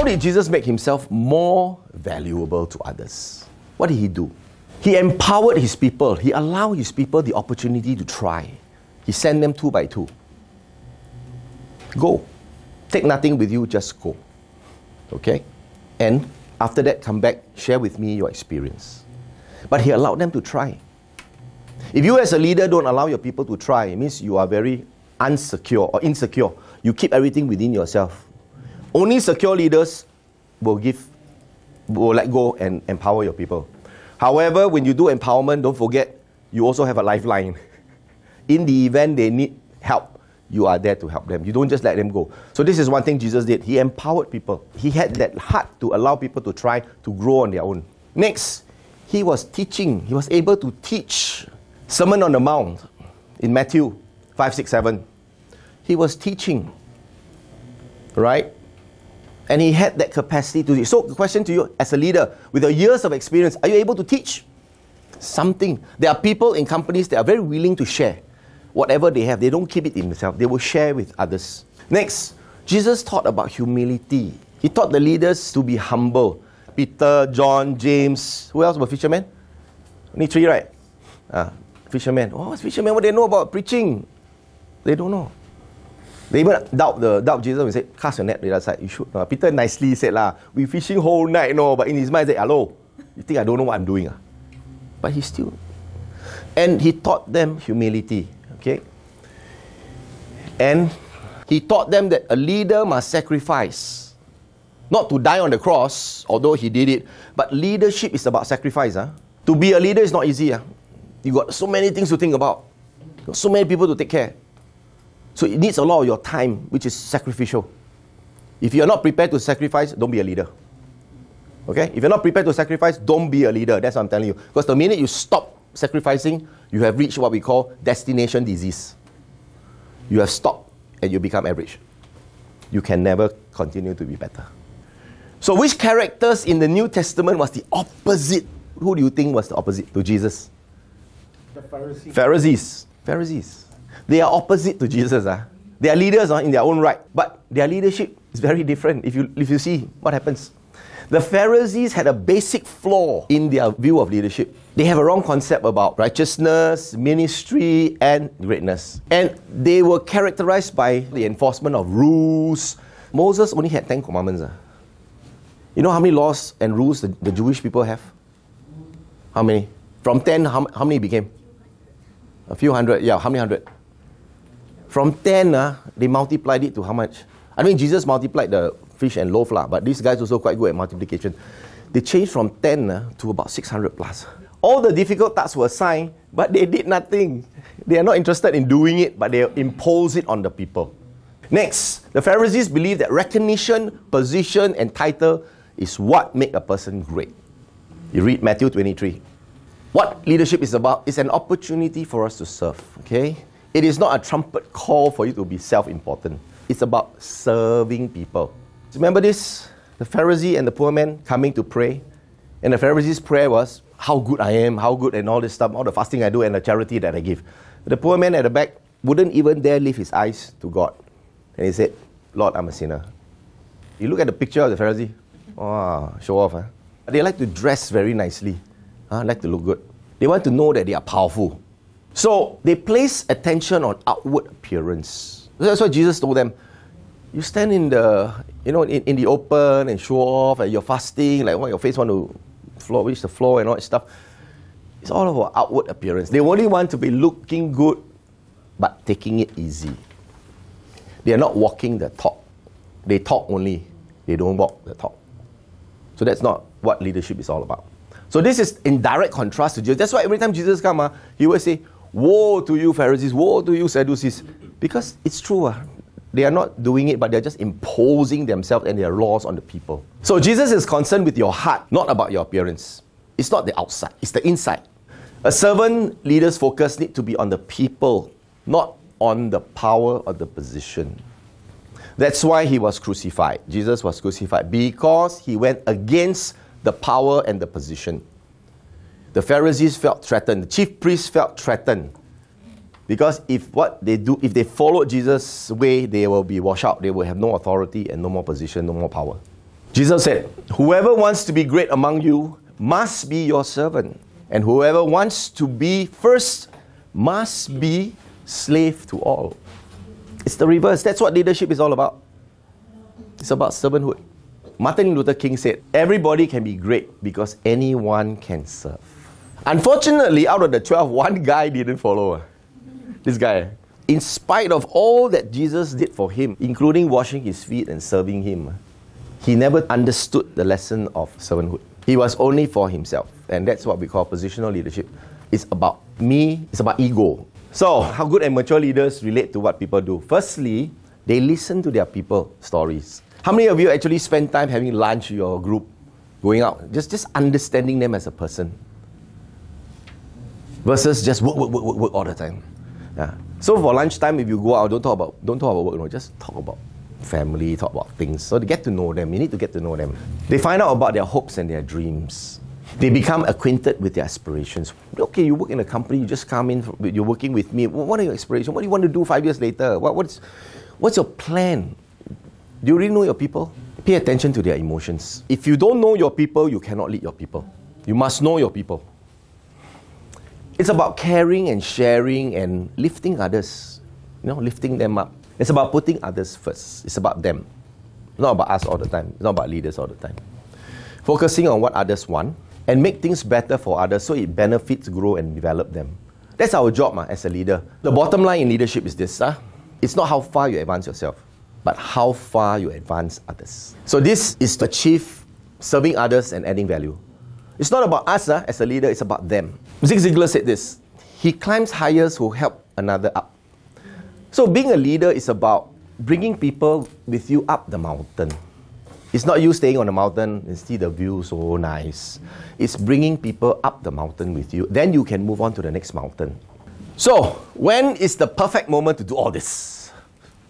did Jesus make himself more valuable to others? What did he do? He empowered his people. He allowed his people the opportunity to try. He sent them 2 by 2. Go. Take nothing with you, just go. Okay? And after that, come back, share with me your experience. But he allowed them to try. If you as a leader don't allow your people to try, it means you are very unsecure or insecure. You keep everything within yourself. Only secure leaders will let go and empower your people. However, when you do empowerment, don't forget, you also have a lifeline. In the event they need help, you are there to help them. You don't just let them go. So this is one thing Jesus did. He empowered people. He had that heart to allow people to try to grow on their own. Next, he was teaching. He was able to teach. Sermon on the Mount in Matthew 5, 6, 7. He was teaching. Right? And he had that capacity to teach. So the question to you as a leader, with your years of experience, are you able to teach something? There are people in companies that are very willing to share whatever they have. They don't keep it in themselves. They will share with others. Next, Jesus taught about humility. He taught the leaders to be humble. Peter, John, James. Who else were fishermen? Only 3, right? Fishermen. Oh, what's fishermen? What do they know about preaching? They don't know. They even doubt Jesus and said, cast your net the other side. You should. Peter nicely said, we fishing whole night, no. But in his mind, he said, hello, you think I don't know what I'm doing? But he still. And he taught them humility. Okay? And he taught them that a leader must sacrifice. Not to die on the cross, although he did it. But leadership is about sacrifice. To be a leader is not easy. You got so many things to think about. So many people to take care. So it needs a lot of your time, which is sacrificial. If you're not prepared to sacrifice, don't be a leader. Okay? If you're not prepared to sacrifice, don't be a leader. That's what I'm telling you. Because the minute you stop sacrificing, you have reached what we call destination disease. You have stopped and you become average. You can never continue to be better. So which characters in the New Testament was the opposite? Who do you think was the opposite to Jesus? The Pharisees. Pharisees. They are opposite to Jesus. They are leaders in their own right. But their leadership is very different if you see what happens. The Pharisees had a basic flaw in their view of leadership. They have a wrong concept about righteousness, ministry, and greatness. And they were characterized by the enforcement of rules. Moses only had 10 commandments. You know how many laws and rules the Jewish people have? How many? From 10, how many became? A few hundred. Yeah, how many hundred? From 10, they multiplied it to how much? I mean, Jesus multiplied the fish and loaf, but these guys also quite good at multiplication. They changed from 10 to about 600 plus. All the difficult tasks were assigned, but they did nothing. They are not interested in doing it, but they impose it on the people. Next, the Pharisees believed that recognition, position, and title is what make a person great. You read Matthew 23. What leadership is about is an opportunity for us to serve, okay? It is not a trumpet call for you to be self-important. It's about serving people. Remember this? The Pharisee and the poor man coming to pray. And the Pharisee's prayer was, how good I am, how good and all this stuff, all the fasting I do and the charity that I give. The poor man at the back wouldn't even dare lift his eyes to God. And he said, Lord, I'm a sinner. You look at the picture of the Pharisee. Oh, show off. They like to dress very nicely. Like to look good. They want to know that they are powerful. So they place attention on outward appearance. That's why Jesus told them, you stand in the, in the open and show off, and you're fasting, like what your face want to reach the floor and all that stuff. It's all about outward appearance. They only want to be looking good, but taking it easy. They are not walking the talk. They talk only. They don't walk the talk. So that's not what leadership is all about. So this is in direct contrast to Jesus. That's why every time Jesus comes, he will say, woe to you Pharisees, woe to you Sadducees. Because it's true. They are not doing it, but they're just imposing themselves and their laws on the people. So Jesus is concerned with your heart, not about your appearance. It's not the outside, it's the inside. A servant leader's focus needs to be on the people, not on the power or the position. That's why he was crucified. Jesus was crucified because he went against the power and the position. The Pharisees felt threatened. The chief priests felt threatened. Because if they followed Jesus' way, they will be washed out. They will have no authority and no more position, no more power. Jesus said, whoever wants to be great among you must be your servant. And whoever wants to be first must be slave to all. It's the reverse. That's what leadership is all about. It's about servanthood. Martin Luther King said, everybody can be great because anyone can serve. Unfortunately, out of the 12, one guy didn't follow. This guy. In spite of all that Jesus did for him, including washing his feet and serving him, he never understood the lesson of servanthood. He was only for himself. And that's what we call positional leadership. It's about me, it's about ego. So, how good and mature leaders relate to what people do? Firstly, they listen to their people stories. How many of you actually spend time having lunch with your group, going out, just understanding them as a person? Versus just work all the time. Yeah. So for lunchtime, if you go out, don't talk about work, no, just talk about family, talk about things. So to get to know them, you need to get to know them. They find out about their hopes and their dreams. They become acquainted with their aspirations. Okay, you work in a company, you just come in, you're working with me. What are your aspirations? What do you want to do 5 years later? What's your plan? Do you really know your people? Pay attention to their emotions. If you don't know your people, you cannot lead your people. You must know your people. It's about caring and sharing and lifting others. Lifting them up. It's about putting others first. It's about them. It's not about us all the time. It's not about leaders all the time. Focusing on what others want and make things better for others so it benefits, grow and develop them. That's our job as a leader. The bottom line in leadership is this. It's not how far you advance yourself, but how far you advance others. So this is to achieve serving others and adding value. It's not about us as a leader, it's about them. Zig Ziglar said this, he climbs higher who help another up. So being a leader is about bringing people with you up the mountain. It's not you staying on the mountain and see the view so nice. It's bringing people up the mountain with you. Then you can move on to the next mountain. So, when is the perfect moment to do all this?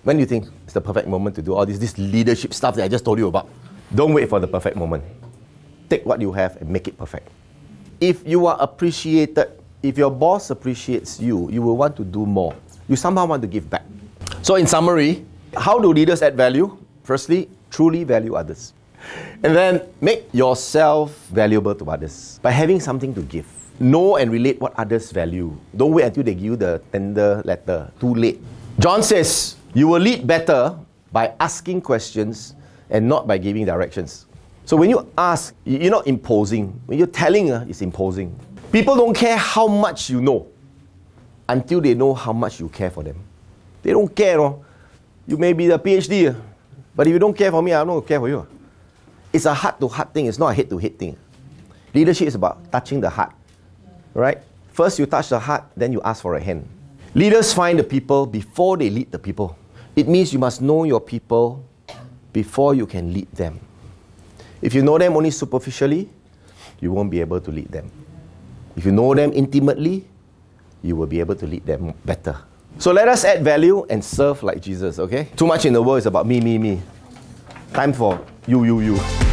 When do you think it's the perfect moment to do all this leadership stuff that I just told you about? Don't wait for the perfect moment. Take what you have and make it perfect. If you are appreciated, if your boss appreciates you, you will want to do more. You somehow want to give back. So in summary, how do leaders add value? Firstly, truly value others. And then make yourself valuable to others by having something to give. Know and relate what others value. Don't wait until they give you the tender letter. Too late. John says, you will lead better by asking questions and not by giving directions. So when you ask, you're not imposing. When you're telling, it's imposing. People don't care how much you know until they know how much you care for them. They don't care. You may be the PhD, but if you don't care for me, I don't care for you. It's a heart-to-heart thing. It's not a head-to-head thing. Leadership is about touching the heart. Right? First you touch the heart, then you ask for a hand. Leaders find the people before they lead the people. It means you must know your people before you can lead them. If you know them only superficially, you won't be able to lead them. If you know them intimately, you will be able to lead them better. So let us add value and serve like Jesus, okay? Too much in the world is about me, me, me. Time for you, you, you.